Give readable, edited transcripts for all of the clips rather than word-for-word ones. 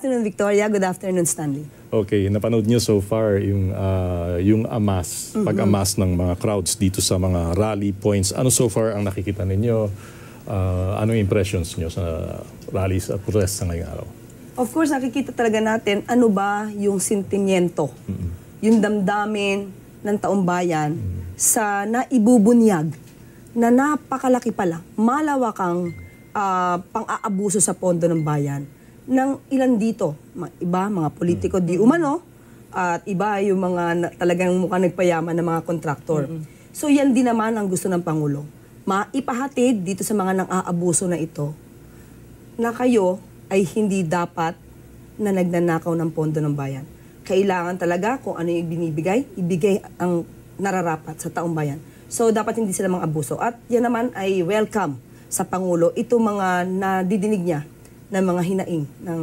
afternoon, Victoria. Good afternoon, Stanley. Okay, napanood niyo so far yung pag-amas ng mga crowds dito sa mga rally points. Ano so far ang nakikita ninyo? Ano impressions niyo sa rallies at protest sa ngayong araw? Of course, nakikita talaga natin ano ba yung sentimiento, yung damdamin ng taong bayan sa naibubunyag na napakalaki pala, malawakang pang-aabuso sa pondo ng bayan ng ilan dito. Mga politiko di umano, at iba yung mga talagang mukhang nagpayaman ng mga kontraktor. So yan din naman ang gusto ng Pangulo. Maipahatid dito sa mga nang-aabuso na ito na kayo ay hindi dapat na nagnanakaw ng pondo ng bayan. Kailangan talaga kung ano yung ibigay ang nararapat sa taong bayan. So dapat hindi sila mga abuso. At yan naman ay welcome sa Pangulo, ito mga nadidinig niya na mga hinaing ng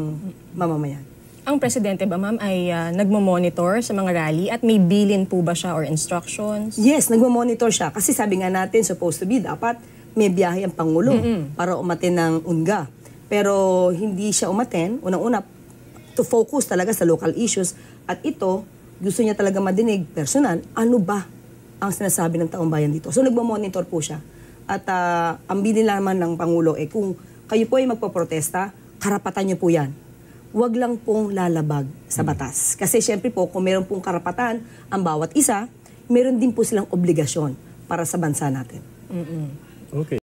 mamamayan. Ang presidente ba, ma'am, ay nagmo-monitor sa mga rally at may bilin po ba siya or instructions? Yes, nagmo-monitor siya. Kasi sabi nga natin, supposed to be, dapat may biyahe ang Pangulo para umaten ng UNGA. Pero hindi siya umaten, unang-una, to focus talaga sa local issues. At ito, gusto niya talaga madinig, personal, ano ba ang sinasabi ng taong bayan dito. So nagmo-monitor po siya. At ang bilin naman ng Pangulo, kung kayo po ay magpoprotesta, karapatan niyo po yan. Huwag lang pong lalabag sa batas. Kasi syempre po, kung meron pong karapatan ang bawat isa, meron din po silang obligasyon para sa bansa natin. Okay.